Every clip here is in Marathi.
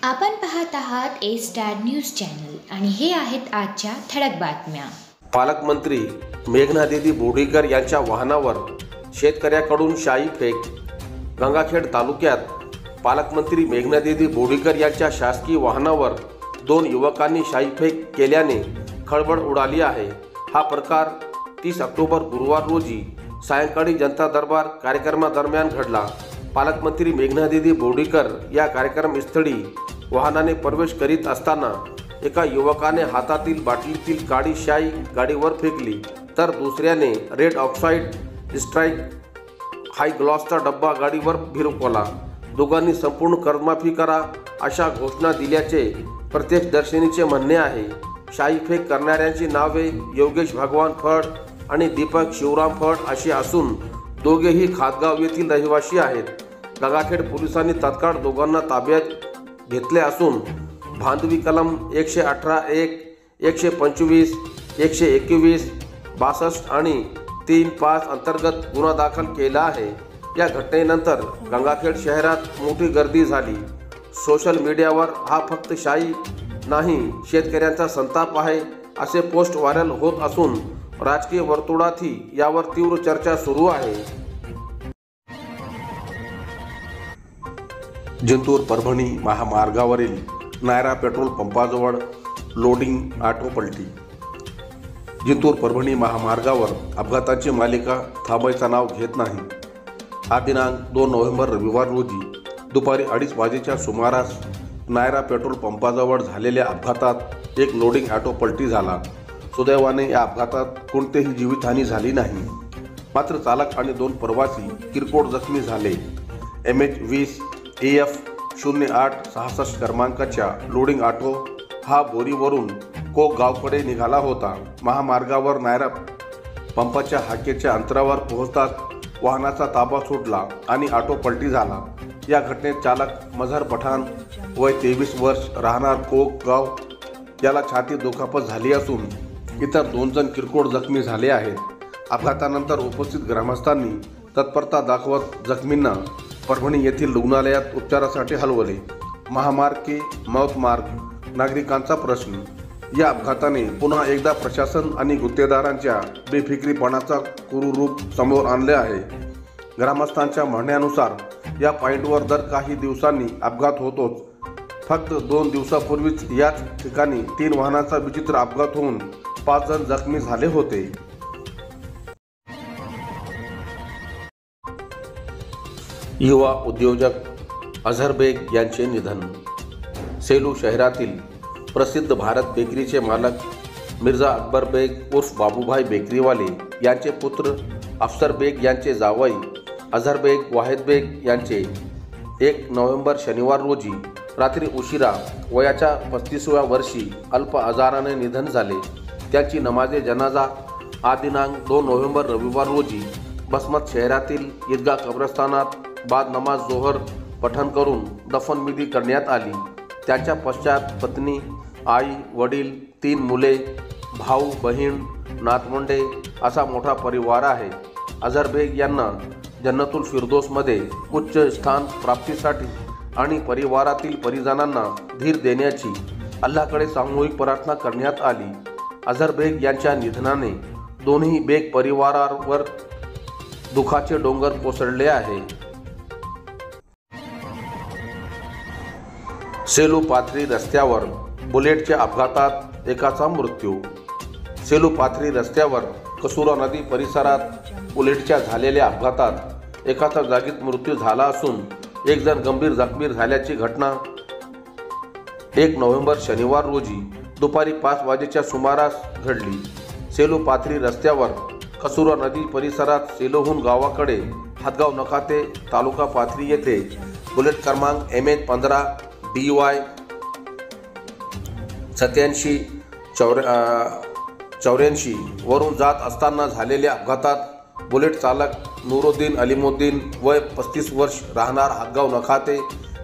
आपण पाहत आहात ए स्टार न्यूज चॅनल आणि हे आहेत आजच्या ठळक बातम्या। पालकमंत्री मेघनादिदी बोर्डीकर यांच्या वाहनावर शेतकऱ्याकडून शाई फेक। गंगाखेड तालुक्यात पालकमंत्री मेघनादिदी बोर्डीकर यांच्या शासकीय वाहनावर 2 युवकांनी शाई फेक केल्याने खळबळ उडाली आहे। हा प्रकार 30 ऑक्टोबर गुरुवार रोजी सायंकाळी जनता दरबार कार्यक्रमादरम्यान घडला। पालकमंत्री मेघनादिदी बोर्डीकर या कार्यक्रमस्थळी वाहनाने प्रवेश करीत असताना एका युवकाने हातातील बाटलीतील काळी शाई गाडीवर फेकली, तर दुसऱ्याने रेड ऑक्साईड स्ट्राईक हाय ग्लॉसचा डब्बा गाडीवर भिरकवला। दोघांनी संपूर्ण कर्जमाफी करा अशा घोषणा दिल्याचे प्रत्यक्षदर्शींचे म्हणणे आहे। शाई फेक करणाऱ्यांची नावे योगेश भगवान फड आणि दीपक शिवराम फड अशी असून दोघेही खातगाव येथील रहिवासी आहेत। गंगाखेड पोलिसांनी तात्काळ दोघांना ताब्यात घेतले असून भांडवी कलम 118(1), 125, 121, 62 आणि 3(5) अंतर्गत गुन्हा दाखल केला आहे। या घटनेनंतर गंगाखेड शहरात मोठी गर्दी झाली। सोशल मीडियावर हा फक्त शाई नाही, शेतकऱ्यांचा संताप आहे असे पोस्ट व्हायरल होत असून राजकीय वर्तुळातही यावर तीव्र चर्चा सुरू आहे। जिंतूर परभणी महामार्गावरील नायरा पेट्रोल पंपाजवळ लोडिंग ऑटो पलटी। जिंतूर परभणी महामार्गावर अपघाताची मालिका थांबायचं नाव घेत नाही। हा दिनांक 2 नोव्हेंबर रविवार रोजी दुपारी 2:30 वाजेच्या सुमारास नायरा पेट्रोल पंपाजवळ झालेल्या अपघातात एक लोडिंग ऑटो पलटी झाला। सुदैवाने या अपघातात कोणतीही जीवितहानी झाली नाही, मात्र चालक आणि 2 प्रवासी किरकोळ जखमी झाले। MH20 AF 0866 क्रमांकाच्या लोडिंग ऑटो हा बोरीवरून कोक गावकडे निघाला होता। महामार्गावर नायरा पंपाच्या हाकेच्या अंतरावर पोहोचताच वाहनाचा ताबा सुटला आणि ऑटो पलटी झाला। या घटनेत चालक मझहर पठाण वय 23 वर्ष राहणार कोक गाव याला छातीत दुखापत झाली असून इतर 2 जण किरकोळ जखमी झाले आहेत। अपघातानंतर उपस्थित ग्रामस्थांनी तत्परता दाखवत जखमींना परभणी येथील रुग्णालयात उपचारासाठी हलवले। महामार्ग की मौत मार्ग, नागरिकांचा प्रश्न। या अपघाताने पुन्हा एकदा प्रशासन आणि गुत्तेदारांच्या बेफिक्रीपणाचा क्रूर समोर आणले आहे। ग्रामस्थांच्या म्हणण्यानुसार या पॉईंटवर दर काही दिवसांनी अपघात होतोच। फक्त 2 दिवसापूर्वीच याच ठिकाणी 3 वाहनांचा विचित्र अपघात होऊन 5 जण जखमी झाले होते। युवा उद्योजक अझहर बेग यांचे निधन। सेलू शहरातील प्रसिद्ध भारत बेकरीचे मालक मिर्झा अकबर बेग उर्फ बाबूभाई बेकरीवाले यांचे पुत्र अफसर बेग यांचे जावई अझहर बेग वाहिद बेग यांचे 1 नोव्हेंबर शनिवार रोजी रात्री उशिरा वयाच्या 35व्या वर्षी अल्प आजाराने निधन झाले। त्यांची नमाजे जनाजा आज दिनांक 2 नोव्हेंबर रविवार रोजी बसमत शहरातील ईदगाह कब्रस्तानात बाद नमाज जोहर पठण करून दफनविधी करण्यात आली। त्यांच्या पश्चात पत्नी, आई, वडील, 3 मुले, भाऊ, बहीण, नातवंडे असा मोठा परिवार आहे। अझहर बेग यांना जन्नतुल फिरदौसमध्ये उच्च स्थान प्राप्तीसाठी आणि परिवारातील परिजनांना धीर देण्याची अल्लाहकडे सामूहिक प्रार्थना करण्यात आली। अझहर बेग यांच्या निधनाने दोन्ही बेग परिवारावर दुःखाचे डोंगर कोसळले आहे। सेलू पाथरी रस्त्यावर बुलेटच्या अपघातात एकाचा मृत्यू। सेलू पाथरी रस्त्यावर कसुरा नदी परिसरात बुलेटच्या झालेल्या अपघातात एकाचा जागीच मृत्यू झाला असून 1 जण गंभीर जखमी झाल्याची घटना 1 नोव्हेंबर शनिवार रोजी दुपारी 5 वाजेच्या सुमारास घडली। सेलू पाथरी रस्त्यावर कसुरा नदी परिसरात सेलूहून गावाकडे हातगाव नखाते तालुका पाथरी येथे बुलेट क्रमांक MH15 DY 8784 वरून जात असताना झालेल्या अपघातात बुलेट चालक नूरुद्दीन अलिमुद्दीन वय 35 वर्ष राहणार हातगाव नखाते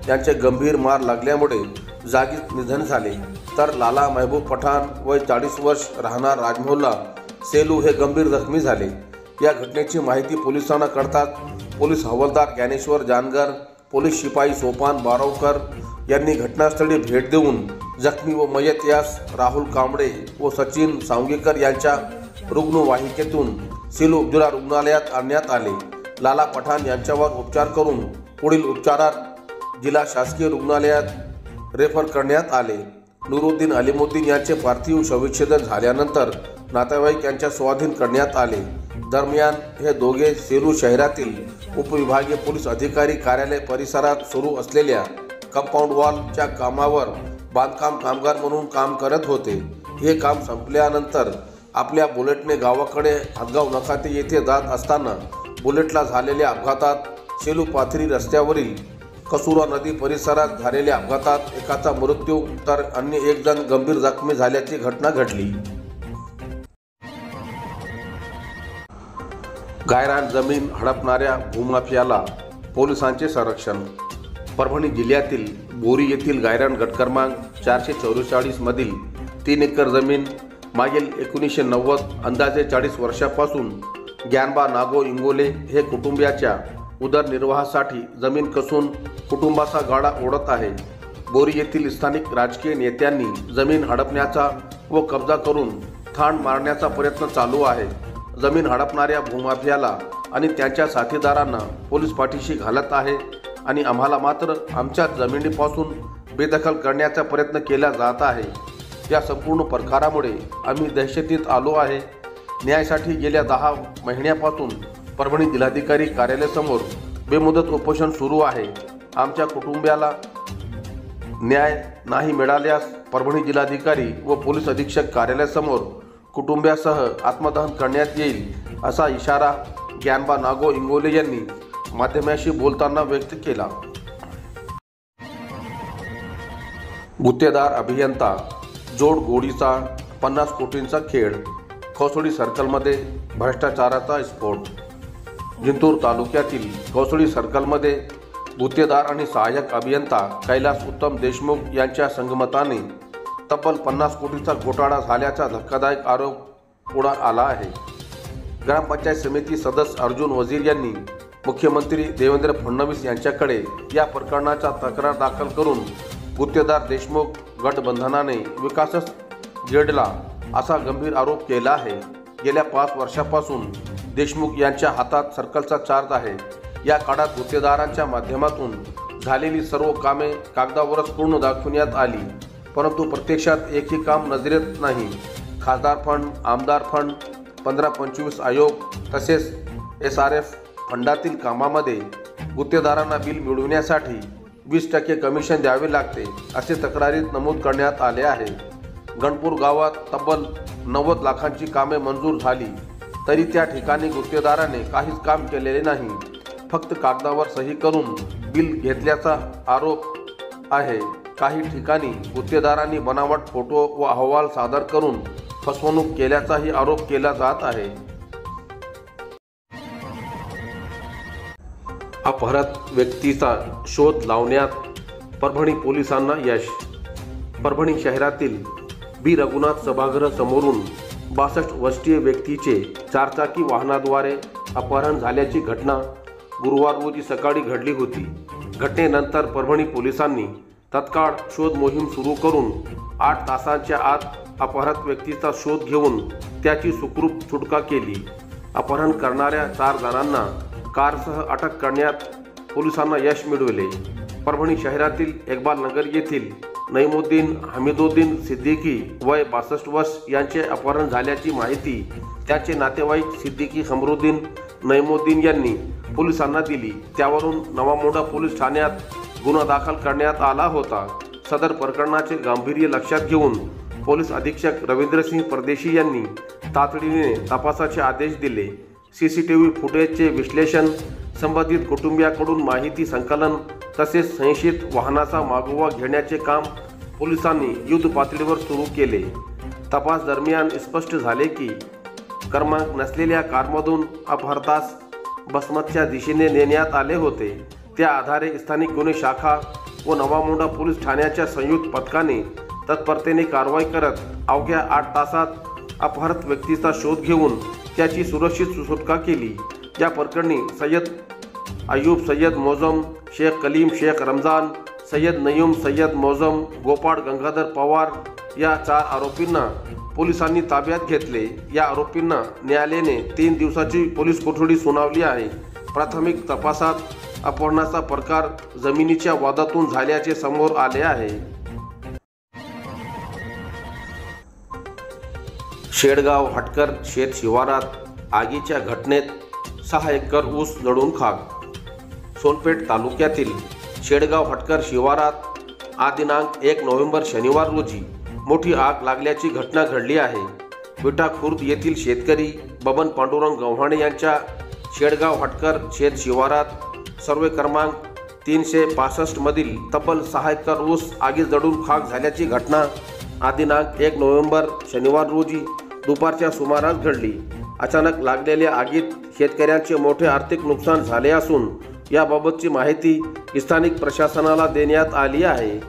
यांचे गंभीर मार लागल्यामुळे जागीच निधन झाले, तर लाला महबूब पठाण वय 40 वर्ष राहणार राजमोहल्ला सेलू हे गंभीर जखमी झाले। या घटनेची माहिती पोलिसांना कळताच पोलीस हवालदार ज्ञानेश्वर जानगर पोलीस शिपाई सोपान बारवकर यांनी घटनास्थळी भेट देऊन जखमी व मयत यास राहुल कांबळे व सचिन सांगेकर यांच्या रुग्णवाहिकेतून सेलू उपजिल्हा रुग्णालयात आणण्यात आले. लाला पठाण यांच्यावर उपचार करून पुढील उपचारात जिल्हा शासकीय रुग्णालयात रेफर करण्यात आले. नुरुद्दीन अलिमुद्दीन यांचे पार्थिव शवविच्छेदन झाल्यानंतर नातेवाईक यांच्या स्वाधीन करण्यात आले. दरम्यान हे दोघे सेलू शहरातील उपविभागीय पोलीस अधिकारी कार्यालय परिसरात सुरू असलेल्या कंपाऊंड वॉलच्या कामावर बांधकाम कामगार म्हणून काम करत होते. हे काम संपल्यानंतर आपल्या बुलेटने गावाकडे हातगाव नखाते येथे जात असताना बुलेटला झालेल्या अपघातात सेलू पाथरी रस्त्यावरील कसुरा नदी परिसरात झालेल्या अपघातात एकाचा मृत्यू तर अन्य एक जण गंभीर जखमी झाल्याची घटना घडली. गायरान जमीन हडपणाऱ्या भूमाफियाला पोलिसांचे संरक्षण. परभणी जिल्ह्यातील बोरी येथील गायरान गट क्रमांक 444 मधील 3 एकर जमीन मागील 1990 अंदाजे 40 वर्षापासून ग्यानबा नागो इंगोले हे कुटुंबियाच्या उदरनिर्वाहासाठी जमीन कसून कुटुंबाचा गाडा ओढत आहे. बोरी येथील स्थानिक राजकीय नेत्यांनी जमीन हडपण्याचा व कब्जा करून ठाण मारण्याचा प्रयत्न चालू आहे. जमीन हडपणाऱ्या भूमाफियाला आणि त्यांच्या साथीदारांना पोलीस पाठीशी घालत आहे आणि आम्हाला मात्र आमच्या जमिनीपासून बेदखल करण्याचा प्रयत्न केला जात आहे. या संपूर्ण प्रकारामुळे आम्ही दहशतीत आलो आहे. न्यायासाठी गेल्या 10 महिन्यापासून परभणी जिल्हाधिकारी कार्यालयासमोर बेमुदत उपोषण सुरू आहे. आमच्या कुटुंबियाला न्याय नाही मिळाल्यास परभणी जिल्हाधिकारी व पोलीस अधीक्षक कार्यालयासमोर कुटुंबियासह आत्मदहन करण्यात येईल असा इशारा ग्यानबा नागो इंगोले यांनी माध्यमांशी बोलताना व्यक्त केला. गुत्तेदार अभियंता जोड गोडीचा 50 कोटींचा खेळ. कौसडी सर्कलमध्ये भ्रष्टाचाराचा स्फोट. जिंतूर तालुक्यातील कौसडी सर्कलमध्ये गुत्तेदार आणि सहाय्यक अभियंता कैलास उत्तम देशमुख यांच्या संगमताने तब्बल 50 कोटीचा घोटाळा झाल्याचा धक्कादायक आरोप पुढे आला आहे. ग्रामपंचायत समिती सदस्य अर्जुन वजीर यांनी मुख्यमंत्री देवेंद्र फडणवीस यांच्याकडे या प्रकरणाचा तक्रार दाखल करून गुत्तेदार देशमुख गठबंधनाने विकासच गिळला असा गंभीर आरोप केला आहे. गेल्या 5 वर्षापासून देशमुख यांच्या हातात सर्कलचा चार्ज आहे. या काळात गुत्तेदारांच्या माध्यमातून झालेली सर्व कामे कागदावरच पूर्ण दाखवण्यात आली, परंतु प्रत्यक्षात एकही काम नजरेत नाही. खासदार फंड, आमदार फंड, 15-25 आयोग तसेच SRF फंडातील कामामध्ये गुत्तेदारांना बिल मिळविण्यासाठी 20% कमिशन द्यावे लागते असे तक्रारीत नमूद करण्यात आले आहे. गणपूर गावात तब्बल 90 लाखांची कामे मंजूर झाली तरी त्या ठिकाणी गुत्तेदाराने काहीच काम केलेले नाही. फक्त कागदावर सही करून बिल घेतल्याचा आरोप आहे. काही ठिकाणी गुत्तेदारांनी बनावट फोटो व अहवाल सादर करून फसवणूक केल्याचाही आरोप केला जात आहे. अपहृत व्यक्तीचा शोध लावण्यात परभणी पोलिसांना यश. परभणी शहरातील बी रघुनाथ सभागृह समोरून 62 वर्षीय व्यक्तीचे 4 चाकी वाहनाद्वारे अपहरण झाल्याची घटना गुरुवार रोजी सकाळी घडली होती. घटनेनंतर परभणी पोलिसांनी तत्काळ शोध मोहीम सुरू करून 8 तासांच्या आत अपहृत व्यक्तीचा शोध घेऊन त्याची सुखरूप सुटका केली. अपहरण करणाऱ्या 4 जणांना कारसह अटक करण्यात पोलिसांना यश मिळवले. परभणी शहरातील इक्बाल नगर येथील नईमुद्दीन हमीदुद्दीन सिद्दीकी वय 62 वर्ष यांचे अपहरण झाल्याची माहिती त्याचे नातेवाईक सिद्दीकी हमरुद्दीन नईमुद्दीन यांनी पोलिसांना दिली. त्यावरून नवामोंढा पोलीस ठाण्यात गुन्हा दाखल करण्यात आला होता. सदर प्रकरणाचे गांभीर्य लक्षात घेऊन पोलीस अधीक्षक रवींद्रसिंह परदेशी यांनी तातडीने तपासाचे आदेश दिले. CCTV फुटेजचे विश्लेषण, संबंधित कुटुंबियाकडून माहिती संकलन तसेच संशयित वाहनाचा मागोवा घेण्याचे काम पोलिसांनी युद्ध पातळीवर सुरू केले. तपास दरम्यान स्पष्ट झाले की क्रमांक नसलेल्या कारमधून अपहरतास बसमतच्या दिशेने नेण्यात आले होते. त्या आधारे स्थानिक गुन्हे शाखा व नवामोंढा पोलीस ठाण्याच्या संयुक्त पथकाने तत्परतेने कारवाई करत अवघ्या 8 तासात अपहृत व्यक्तीचा शोध घेऊन त्याची सुरक्षित सुटका केली. या प्रकरणी सय्यद अयूब सय्यद मोजम, शेख कलीम शेख रमजान, सय्यद नयूम सय्यद मोजम, गोपाळ गंगाधर पवार या 4 आरोपींना पोलिसांनी ताब्यात घेतले। या आरोपींना न्यायालयाने 3 दिवसाची पोलीस कोठडी सुनावली आहे। प्राथमिक तपासात अपहरणाचा प्रकार जमिनीच्या वादातून झाल्याचे समोर आले आहे। शेडगाव हटकर शेत शिवारात आगीच्या घटनेत 6 एकर ऊस जळून खाक। सोनपेठ तालुक्यातील शेडगाव हटकर शिवारात आज दिनांक 1 नोव्हेंबर शनिवार रोजी मोठी आग लागल्याची घटना घडली आहे। विटा खुर्द येथील शेतकरी बबन पांडुरंग गव्हाणे यांच्या शेडगाव हटकर शेत शिवारात सर्वे क्रमांक 365 मधील तब्बल 6 एकर ऊस आगीत जळून खाक झाल्याची घटना आज दिनांक 1 नोव्हेंबर शनिवार रोजी दुपारच्या सुमारास घडली। अचानक लागलेल्या आगीत शेतकऱ्यांचे मोठे आर्थिक नुकसान झाले असून याबाबतची माहिती स्थानिक प्रशासनाला देण्यात आली आहे।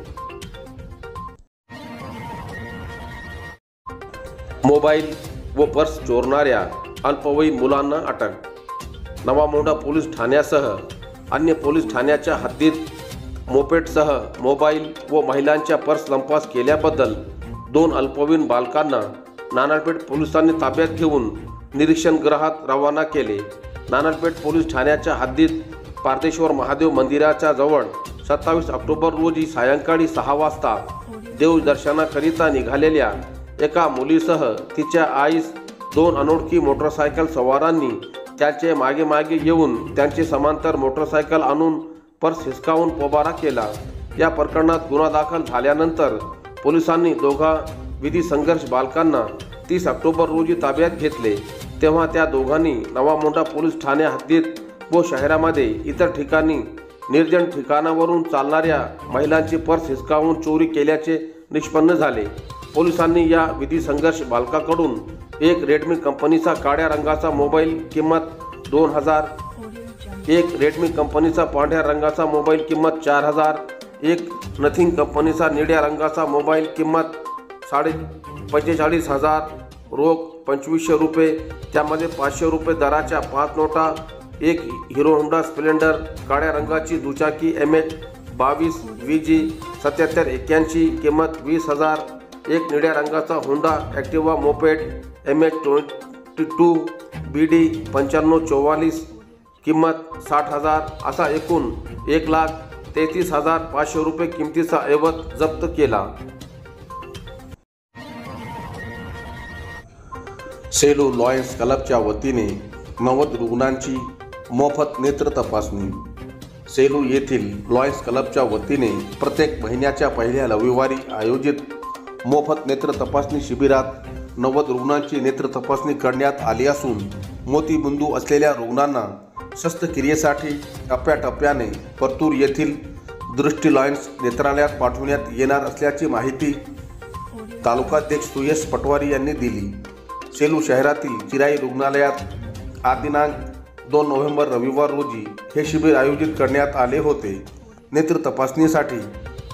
मोबाईल व पर्स चोरणाऱ्या अल्पवयीन मुलांना अटक। नवामोंढा पोलीस ठाण्यासह अन्य पोलीस ठाण्याच्या हद्दीत मोपेडसह मोबाईल व महिलांच्या पर्स लंपास केल्याबद्दल 2 अल्पवयीन बालकांना नानाळपेठ पोलिसांनी ताब्यात घेऊन निरीक्षण गृहात रवाना केले। नानाळपेठ पोलीस ठाण्याच्या हद्दीत पारदेश्वर महादेव मंदिराच्या जवळ 27 ऑक्टोबर रोजी सायंकाळी 6 वाजता देवदर्शनाकरिता निघालेल्या एका मुलीसह तिच्या आईस 2 अनोळखी मोटरसायकल सवारांनी त्यांचे मागे येऊन त्यांचे समांतर मोटरसायकल आणून पर्स हिसकावून पोबारा केला। या प्रकरणात गुन्हा दाखल झाल्यानंतर पोलिसांनी दोघा विधी संघर्ष बालकांना 30 ऑक्टोबर रोजी ताब्यात घेतले। तेव्हा त्या दोघांनी नवामोंढा पोलीस ठाणे हद्दीत व शहरामध्ये इतर ठिकाणी निर्जन ठिकाणावरून चालणाऱ्या महिलांची पर्स हिसकावून चोरी केल्याचे निष्पन्न झाले। पोलिसांनी या विधी संघर्ष बालकाकडून एक रेडमी कंपनीचा काळ्या रंगाचा मोबाईल किंमत 2000, एक रेडमी कंपनीचा पांढऱ्या रंगाचा मोबाईल किंमत 4000, एक नथिंग कंपनीचा निळ्या रंगाचा मोबाईल किंमत 45,000, रोख 2500 रुपये, त्यामध्ये 500 रुपये दराच्या 5 नोटा, एक हिरो होंडा स्प्लेंडर काळ्या रंगाची दुचाकी MH22 VG 7781 किंमत 20,000, एक निळ्या रंगाचा Honda Activa moped MH22 BD 9544 किंमत 60,000 असा एकूण 1,33,500 रुपये किमतीचा ऐवज जप्त केला। सेलू लॉयन्स क्लबच्या वतीने 90 रुग्णांची मोफत नेत्र तपासणी। सेलू येथील लॉयन्स क्लबच्या वतीने प्रत्येक महिन्याच्या पहिल्या रविवारी आयोजित मोफत नेत्र तपासणी शिबिरात 90 रुग्णांची नेत्र तपासणी करण्यात आली असून मोतीबिंदू असलेल्या रुग्णांना शस्त्रक्रियेसाठी टप्प्याटप्प्याने परतूर येथील दृष्टी लॉयन्स नेत्रालयात पाठवण्यात येणार असल्याची माहिती तालुकाध्यक्ष सुयश पटवारी यांनी दिली। सेलू शहरातील चिराई रुग्णालयात आज दिनांक 2 नोव्हेंबर रविवार रोजी हे शिबिर आयोजित करण्यात आले होते। नेत्र तपासणीसाठी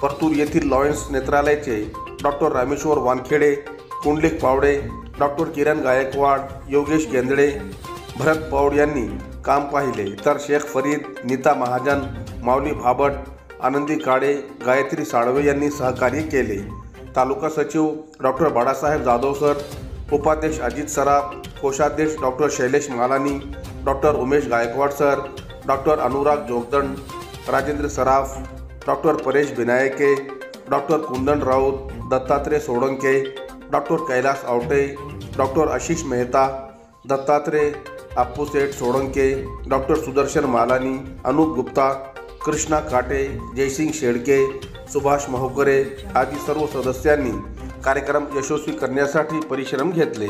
परतूर येथील लॉयन्स नेत्रालयाचे डॉक्टर रामेश्वर वानखेडे, कुंडलिक पावडे, डॉक्टर किरण गायकवाड, योगेश गेंदळे, भरत पौड यांनी काम पाहिले, तर शेख फरीद, नीता महाजन, माऊली भाबट, आनंदी काळे, गायत्री साळवे यांनी सहकार्य केले। तालुका सचिव डॉक्टर बाळासाहेब जाधव सर, उपाध्यक्ष अजित सराफ, कोषाध्यक्ष doctor Shailesh Malani, doctor Umesh Gaikwad sir, doctor Anurag Jogdand, Rajendra Saraf, doctor Paresh Binayake, doctor Kundan Raut, Dattatray Solanke, doctor Kailas Awate, doctor Ashish Mehta, Dattatray Appuseth Solanke, doctor Sudarshan Malani, Anup Gupta, Krishna Kate, Jaysing Shedke, Subhash महोकरे आदी सर्व सदस्यांनी कार्यक्रम यशस्वी करण्यासाठी परिश्रम घेतले।